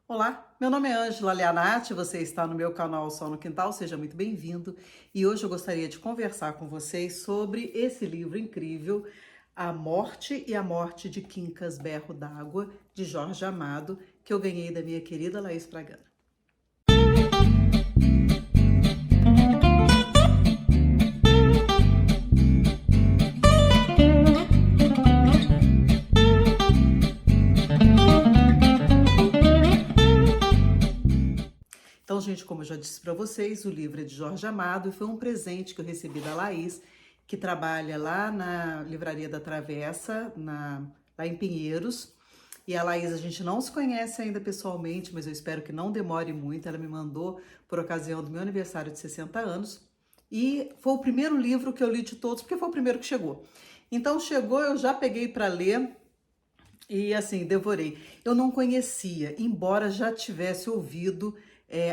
Olá, meu nome é Ângela Leanati, você está no meu canal Sol no Quintal, seja muito bem-vindo. E hoje eu gostaria de conversar com vocês sobre esse livro incrível, A Morte e a Morte de Quincas Berro d'Água, de Jorge Amado, que eu ganhei da minha querida Laís Fragano. Então, gente, como eu já disse para vocês, o livro é de Jorge Amado e foi um presente que eu recebi da Laís, que trabalha lá na Livraria da Travessa, lá em Pinheiros. E a Laís, a gente não se conhece ainda pessoalmente, mas eu espero que não demore muito. Ela me mandou por ocasião do meu aniversário de 60 anos. E foi o primeiro livro que eu li de todos, porque foi o primeiro que chegou. Então chegou, eu já peguei para ler e assim, devorei. Eu não conhecia, embora já tivesse ouvido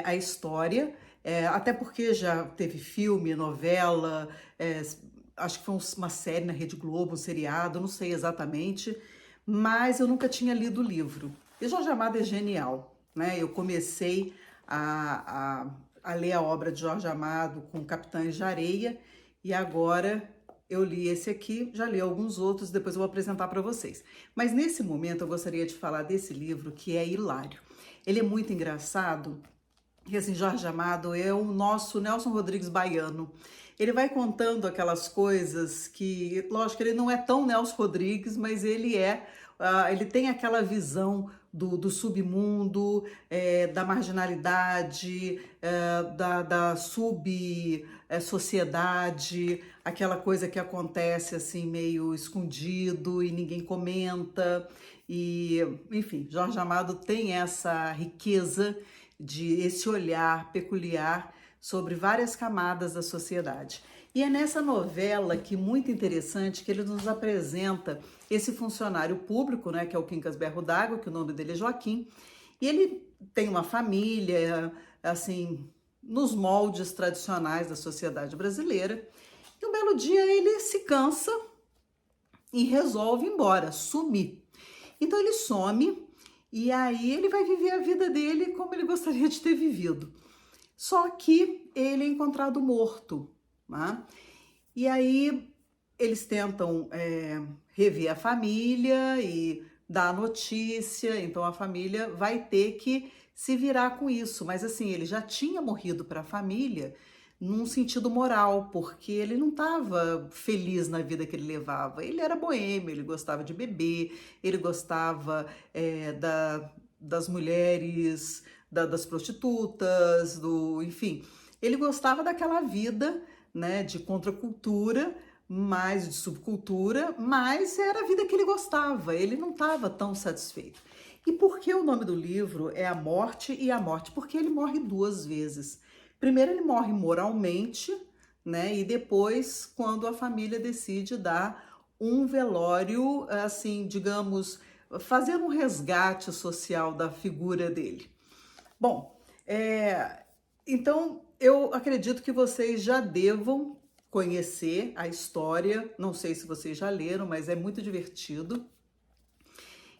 a história, até porque já teve filme, novela, acho que foi uma série na Rede Globo, um seriado, não sei exatamente, mas eu nunca tinha lido o livro. E Jorge Amado é genial, né? Eu comecei a ler a obra de Jorge Amado com Capitães de Areia e agora eu li esse aqui, já li alguns outros, depois eu vou apresentar para vocês. Mas nesse momento eu gostaria de falar desse livro que é hilário. Ele é muito engraçado, e assim, Jorge Amado é o nosso Nelson Rodrigues baiano. Ele vai contando aquelas coisas que, lógico, ele não é tão Nelson Rodrigues, mas ele tem aquela visão do submundo, da marginalidade, da sub-sociedade, aquela coisa que acontece assim meio escondido e ninguém comenta. E, enfim, Jorge Amado tem essa riqueza de esse olhar peculiar sobre várias camadas da sociedade. E é nessa novela que muito interessante que ele nos apresenta esse funcionário público, né, que é o Quincas Berro d'Água, que o nome dele é Joaquim, e ele tem uma família, assim, nos moldes tradicionais da sociedade brasileira. E um belo dia ele se cansa e resolve ir embora, sumir. Então ele some e aí ele vai viver a vida dele como ele gostaria de ter vivido. Só que ele é encontrado morto, né? E aí eles tentam rever a família e dar a notícia, então a família vai ter que se virar com isso. Mas assim, ele já tinha morrido para a família num sentido moral, porque ele não estava feliz na vida que ele levava. Ele era boêmio, ele gostava de beber, ele gostava das mulheres, das prostitutas, enfim, ele gostava daquela vida, né, de contracultura, mais de subcultura, mas era a vida que ele gostava, ele não estava tão satisfeito. E por que o nome do livro é A Morte e a Morte? Porque ele morre duas vezes. Primeiro ele morre moralmente, né? E depois quando a família decide dar um velório, assim, digamos, fazer um resgate social da figura dele. Bom, então eu acredito que vocês já devam conhecer a história. Não sei se vocês já leram, mas é muito divertido.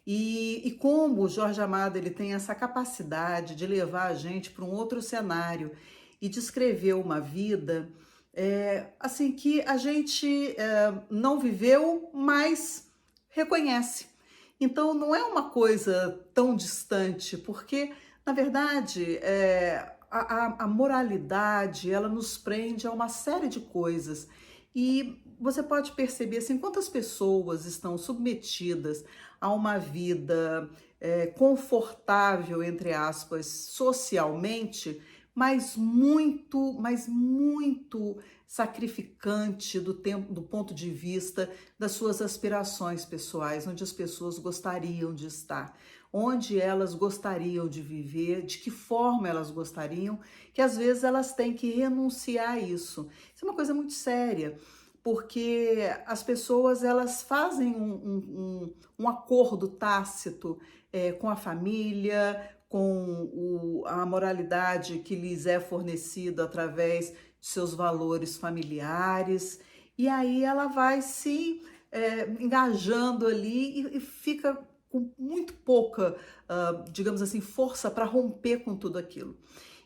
E como o Jorge Amado ele tem essa capacidade de levar a gente para um outro cenário e descrever uma vida assim que a gente não viveu, mas reconhece. Então não é uma coisa tão distante, porque na verdade a moralidade ela nos prende a uma série de coisas e você pode perceber assim quantas pessoas estão submetidas a uma vida confortável, entre aspas, socialmente, mas muito sacrificante do ponto de vista das suas aspirações pessoais, onde as pessoas gostariam de estar, onde elas gostariam de viver, de que forma elas gostariam, que às vezes elas têm que renunciar a isso. Isso é uma coisa muito séria, porque as pessoas elas fazem um acordo tácito com a família, com a moralidade que lhes é fornecida através de seus valores familiares, e aí ela vai se engajando ali e fica com muito pouca, digamos assim, força para romper com tudo aquilo.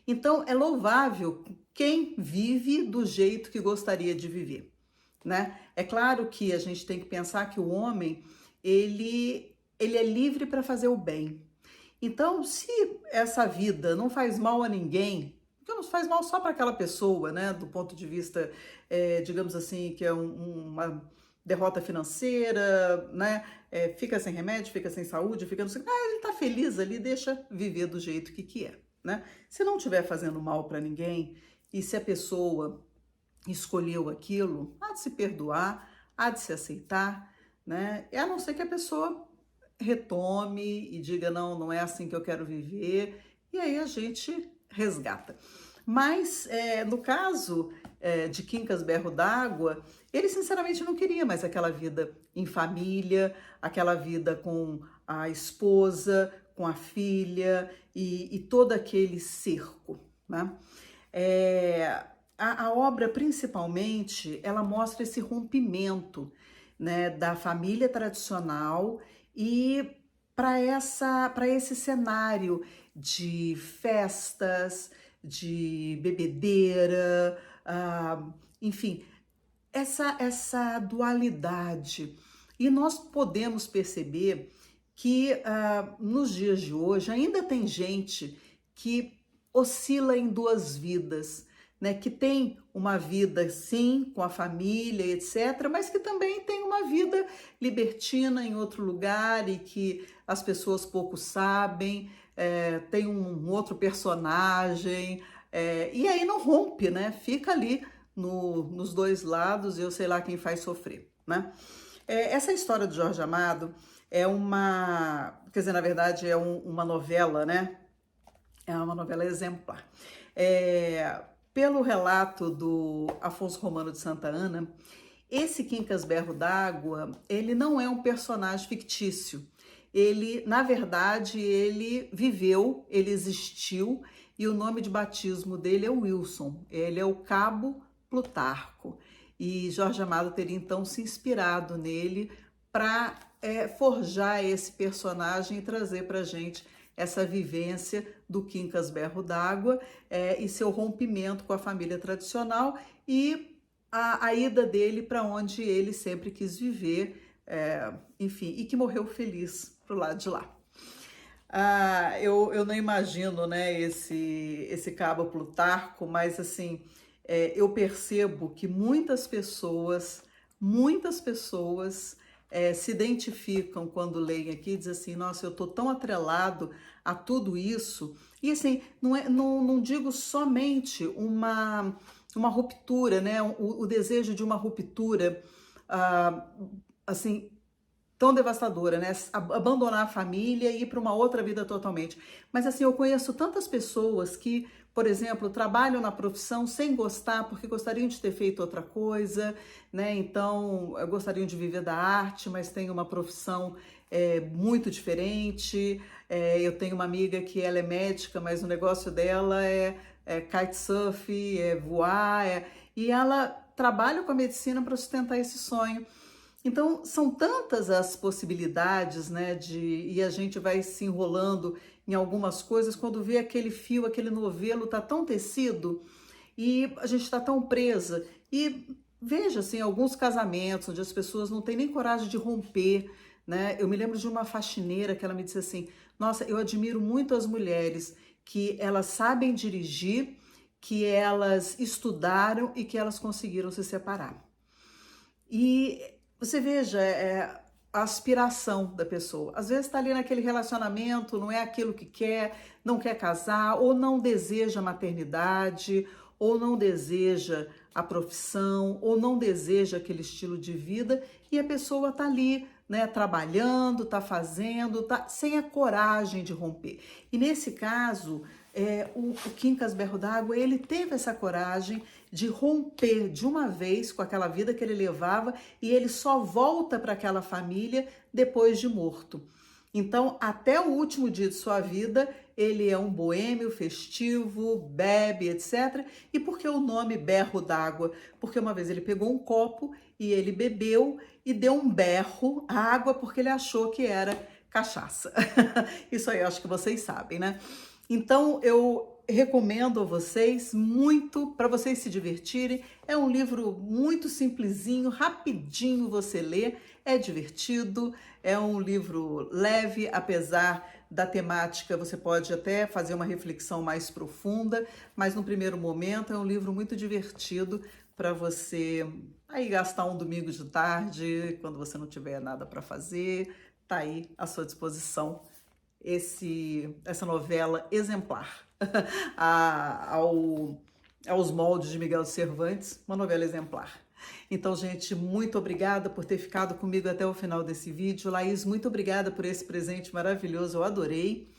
Então, é louvável quem vive do jeito que gostaria de viver, né? É claro que a gente tem que pensar que o homem, ele é livre para fazer o bem. Então, se essa vida não faz mal a ninguém, porque não faz mal só para aquela pessoa, né? Do ponto de vista, digamos assim, que é uma derrota financeira, né? Fica sem remédio, fica sem saúde, fica não sei. Ele tá feliz ali, deixa viver do jeito que é, né? Se não estiver fazendo mal para ninguém e se a pessoa escolheu aquilo, há de se perdoar, há de se aceitar, né? A não ser que a pessoa retome e diga, não, não é assim que eu quero viver, e aí a gente resgata. Mas, no caso de Quincas Berro d'Água, ele sinceramente não queria mais aquela vida em família, aquela vida com a esposa, com a filha e todo aquele cerco, né? A obra, principalmente, ela mostra esse rompimento, né, da família tradicional e para esse cenário de festas, de bebedeira, enfim, essa dualidade. E nós podemos perceber que nos dias de hoje ainda tem gente que oscila em duas vidas, né, que tem uma vida, sim, com a família, etc., mas que também tem uma vida libertina em outro lugar e que as pessoas pouco sabem, tem um outro personagem, e aí não rompe, né? Fica ali nos dois lados e eu sei lá quem faz sofrer, né? Essa história do Jorge Amado é quer dizer, na verdade é uma novela, né? É uma novela exemplar. Pelo relato do Afonso Romano de Santa Anna, esse Quincas Berro d'Água, ele não é um personagem fictício. Ele, na verdade, ele viveu, ele existiu e o nome de batismo dele é Wilson. Ele é o Cabo Plutarco. E Jorge Amado teria então se inspirado nele para forjar esse personagem e trazer para a gente essa vivência do Quincas Berro d'Água e seu rompimento com a família tradicional e a ida dele para onde ele sempre quis viver, enfim, e que morreu feliz pro lado de lá. Eu não imagino, né, esse Cabo Plutarco, mas assim, eu percebo que muitas pessoas se identificam quando leem aqui e dizem assim, nossa, eu tô tão atrelado a tudo isso. E assim, não digo somente uma ruptura, né? O desejo de uma ruptura, assim, tão devastadora, né? Abandonar a família e ir para uma outra vida totalmente. Mas assim, eu conheço tantas pessoas que, por exemplo, trabalham na profissão sem gostar, porque gostariam de ter feito outra coisa, né? Então, gostariam de viver da arte, mas tem uma profissão muito diferente. Eu tenho uma amiga que ela é médica, mas o negócio dela é kitesurf, é voar, e ela trabalha com a medicina para sustentar esse sonho. Então, são tantas as possibilidades, né, e a gente vai se enrolando em algumas coisas, quando vê aquele fio, aquele novelo tá tão tecido e a gente está tão presa. E veja, assim, alguns casamentos onde as pessoas não têm nem coragem de romper, né? Eu me lembro de uma faxineira que ela me disse assim, nossa, eu admiro muito as mulheres que elas sabem dirigir, que elas estudaram e que elas conseguiram se separar. E você veja, a aspiração da pessoa. Às vezes está ali naquele relacionamento, não é aquilo que quer, não quer casar, ou não deseja maternidade, ou não deseja a profissão, ou não deseja aquele estilo de vida, e a pessoa está ali, né, trabalhando, está fazendo, tá sem a coragem de romper. E nesse caso, o Quincas Berro d'Água, ele teve essa coragem de romper de uma vez com aquela vida que ele levava e ele só volta para aquela família depois de morto. Então, até o último dia de sua vida, ele é um boêmio, festivo, bebe, etc. E por que o nome Berro d'Água? Porque uma vez ele pegou um copo e ele bebeu e deu um berro à água porque ele achou que era cachaça. Isso aí eu acho que vocês sabem, né? Então eu recomendo a vocês muito para vocês se divertirem. É um livro muito simplesinho, rapidinho você lê, é divertido, é um livro leve, apesar da temática, você pode até fazer uma reflexão mais profunda, mas no primeiro momento é um livro muito divertido para você aí gastar um domingo de tarde, quando você não tiver nada para fazer, tá aí à sua disposição essa novela exemplar aos moldes de Miguel de Cervantes, uma novela exemplar. Então, gente, muito obrigada por ter ficado comigo até o final desse vídeo. Laís, muito obrigada por esse presente maravilhoso, eu adorei.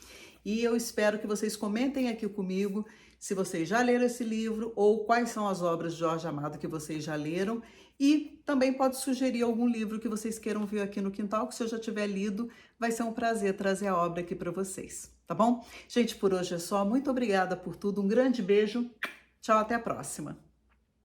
E eu espero que vocês comentem aqui comigo se vocês já leram esse livro ou quais são as obras de Jorge Amado que vocês já leram. E também pode sugerir algum livro que vocês queiram ver aqui no quintal, que se eu já tiver lido, vai ser um prazer trazer a obra aqui para vocês, tá bom? Gente, por hoje é só. Muito obrigada por tudo, um grande beijo. Tchau, até a próxima.